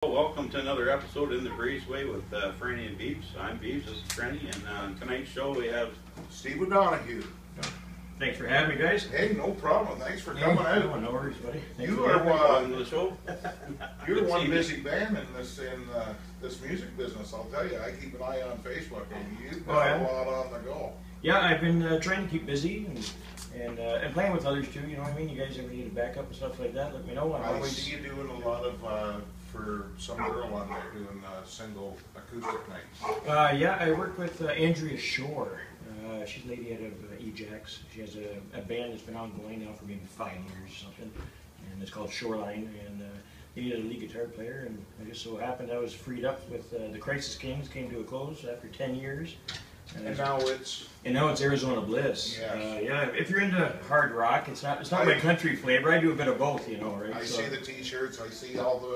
Welcome to another episode in the Breezeway with Franny and Beeb'z. I'm Beeb'z, this is Franny, and on tonight's show we have Steve O'Donoghue. Thanks for having me, guys. Hey, no problem. Thanks for coming out. No worries, buddy. Thanks You for are on the show. you're one busy band in this music business. I'll tell you. I keep an eye on Facebook, and you've got a lot on the go. Yeah, I've been trying to keep busy and playing with others too. You know what I mean? You guys ever need a backup and stuff like that? Let me know. I see you doing a lot of for some girl on there doing single acoustic nights. Yeah, I work with Andrea Shore. She's a lady out of Ajax. She has a band that's been ongoing now for maybe 5 years or something, and it's called Shoreline. And they needed a lead guitar player, and I just so happened I was freed up with the Crisis Kings came to a close after 10 years. And now it's Arizona Bliss. Yes. Yeah, if you're into hard rock, it's not my country flavor. I do a bit of both, you know, right? I see the T-shirts. I see all the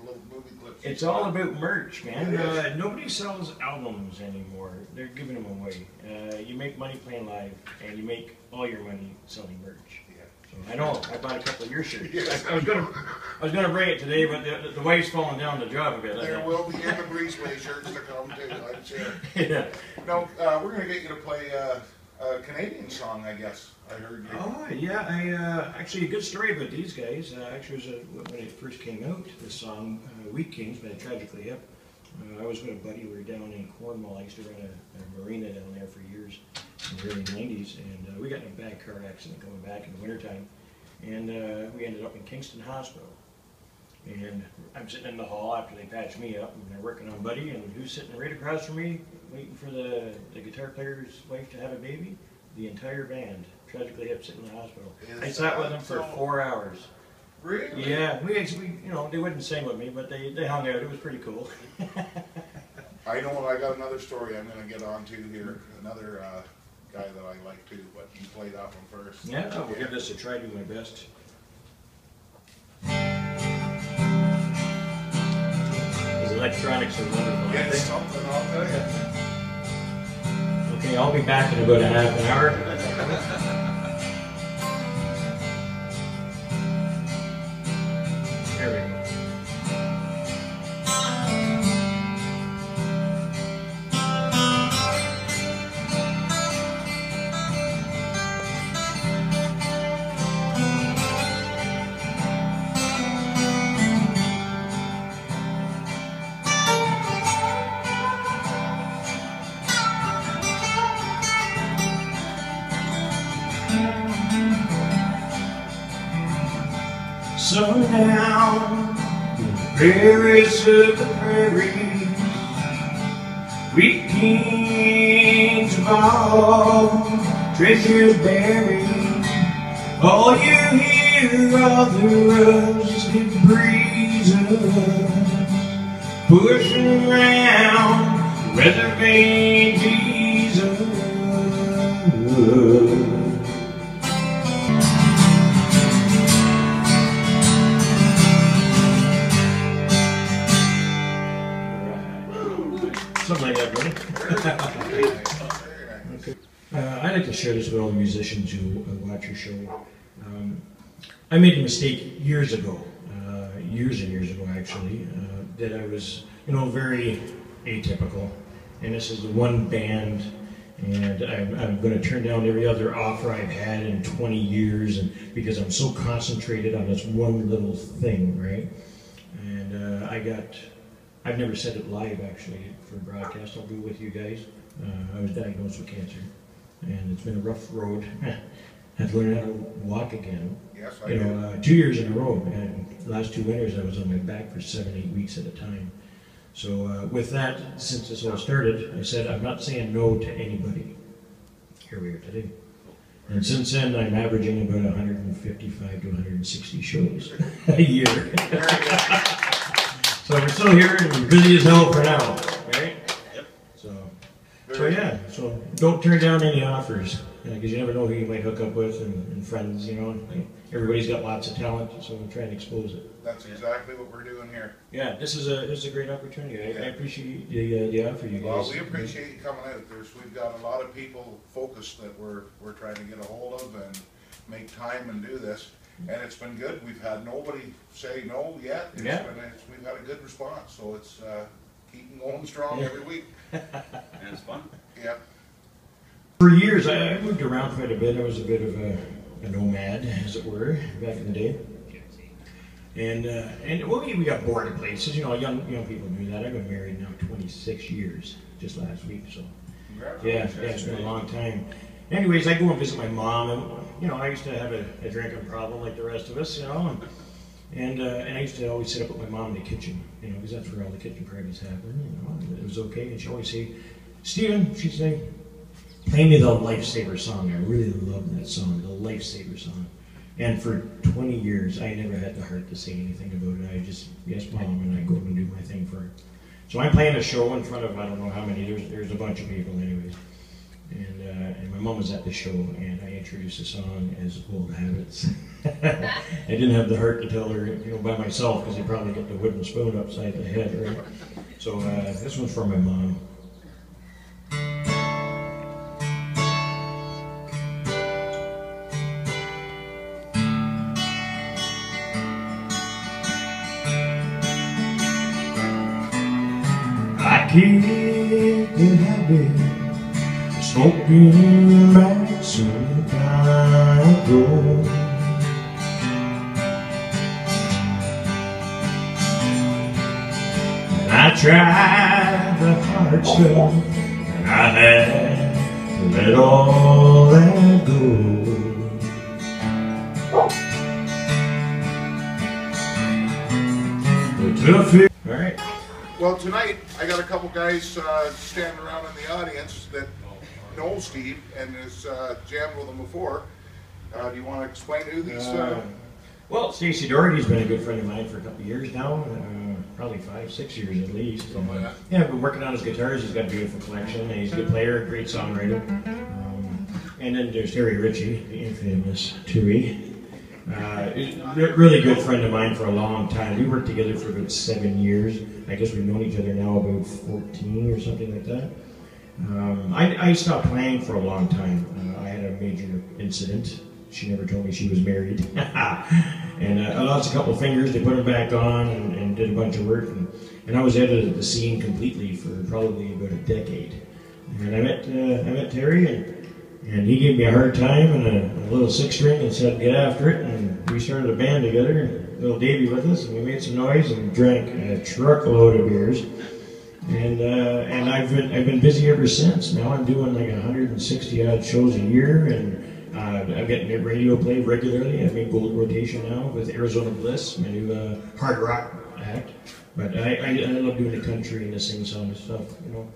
little movie clips. It's all about merch, man. Nobody sells albums anymore. They're giving them away. You make money playing live, and you make all your money selling merch. I know. I bought a couple of your shirts. Yes. I was gonna bring it today, but the wife's falling down the job a bit. There will be in the Breezeway shirts to come too, I'm sure. Yeah. No, we're gonna get you to play a Canadian song, I guess. I heard you. Oh yeah, actually a good story about these guys. Actually, it was when it first came out. This song, "Wheat Kings" by Tragically Hip. I was with a buddy. We were down in Cornwall. I used to run a marina down there for years in the early '90s, and we got in a bad car accident coming back in the wintertime, and we ended up in Kingston Hospital. And I'm sitting in the hall after they patched me up, and they're working on Buddy, and who's sitting right across from me, waiting for the guitar player's wife to have a baby? The entire band, Tragically Hip, sitting in the hospital. I sat with them for 4 hours. Really? Yeah, we you know, they wouldn't sing with me, but they hung out. It was pretty cool. I know I got another story I'm going to get on to here. Another guy that I like too, but you play that one first. Yeah, I'll give this a try, do my best. These electronics are wonderful. It's something, I'll tell you. Okay, I'll be back in about a half an hour. There we go. Sundown, prairies of the prairies, wheat kings of all, treasures buried. All you hear are the rusted breezes pushing around reservation Jesus. Something like that, buddy. Okay. I like to share this with all the musicians who watch your show. I made a mistake years ago, years and years ago actually, that I was, you know, very atypical. And this is the one band, and I'm going to turn down every other offer I've had in 20 years, and because I'm so concentrated on this one little thing, right? And I've never said it live actually for broadcast. I'll be with you guys. I was diagnosed with cancer, and it's been a rough road. I had to learn how to walk again. Yes, you know, 2 years in a row, and the last 2 winters I was on my back for 7-8 weeks at a time. So with that, since this all started, I said I'm not saying no to anybody. Here we are today. And since then, I'm averaging about 155 to 160 shows a year. So we're still here and we're busy as hell for now, right? Yep. So yeah, so don't turn down any offers, because you never know who you might hook up with and friends, you know. Everybody's got lots of talent, so we'll try and expose it. That's exactly what we're doing here. Yeah, this is a great opportunity. I appreciate the offer you guys. Well, we appreciate you coming out. We've got a lot of people focused that we're trying to get a hold of and make time and do this. and it's been good. We've had nobody say no yet. We've had a good response, so it's keeping going strong every week. And it's fun. Yep. For years, I moved around quite a bit. I was a bit of a nomad, as it were, back in the day. And well, we got bored of places. You know, young people do that. I've been married now 26 years, just last week. So yeah, it's been a long time. Anyways, I go and visit my mom, and you know, I used to have a drinking problem like the rest of us, you know, and I used to always sit up with my mom in the kitchen, you know, because that's where all the kitchen parties happen. You know, and it was okay. And she'd always say, "Stephen," she'd say, "play me the Lifesaver song. I really love that song, the Lifesaver song." And for 20 years, I never had the heart to say anything about it. I just, yes, Mom, and I go and do my thing for her. So I'm playing a show in front of, I don't know how many, there's a bunch of people anyways. And my mom was at the show, and I introduced the song as Old Habits. I didn't have the heart to tell her, you know, by myself, because I'd probably get the wooden spoon upside the head, right? So this one's for my mom. I can't get happy smoking back some time ago. And I tried the hard stuff, and I had to let all that go. All right. Well, tonight I got a couple guys standing around in the audience that know Steve and has jammed with him before. Do you want to explain who these? Well, Stacey Doherty's been a good friend of mine for a couple of years now, probably 5-6 years at least. Yeah, I've been working on his guitars. He's got a beautiful collection, and he's a good player, great songwriter. And then there's Terry Ritchie, the infamous Tui. Really good friend of mine for a long time. We worked together for about 7 years. I guess we've known each other now about 14 or something like that. I stopped playing for a long time. I had a major incident. She never told me she was married. And I lost a couple of fingers. They put them back on and did a bunch of work. And I was out of the scene completely for probably about a decade. And I met Terry, and he gave me a hard time and a little six-string and said, get after it. And we started a band together, and little Davey with us, and we made some noise and drank a truckload of beers. And I've been busy ever since. Now I'm doing like 160 odd shows a year, and I'm getting radio play regularly. I'm in gold rotation now with Arizona Bliss, my new hard rock act. But I love doing the country and the sing-song stuff, you know.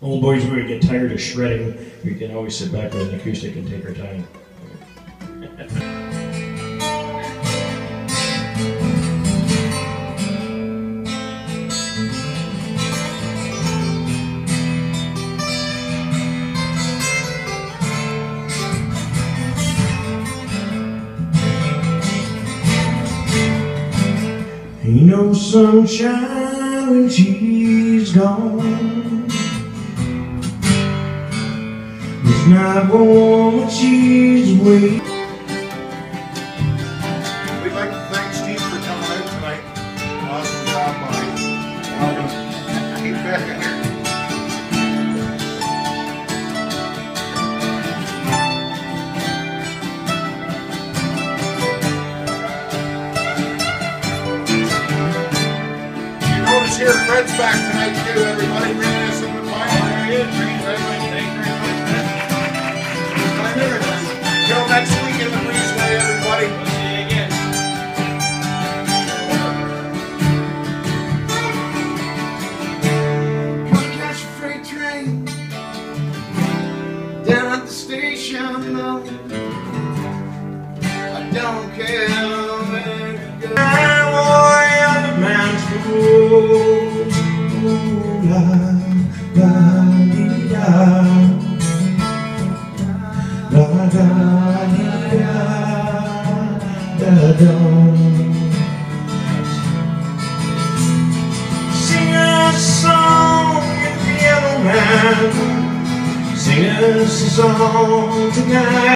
Old boys, when we get tired of shredding, we can always sit back with an acoustic and take our time. Ain't no sunshine when she's gone. It's not warm when she's away. We'd like to thank Steve for coming out tonight. Awesome job, buddy. Keep back in here. Here, Fred's back tonight too, everybody. Bringing us in the final. There he is. Thanks very much. Till next week in the Breezeway, everybody. We'll see you again. Gonna catch a freight train down at the station. No, I don't care where to go. I wore the man's clothes. Ooh, la, la, dee, da. La, da, dee, da, da, da. Sing a song, yellow man. Sing us a song tonight.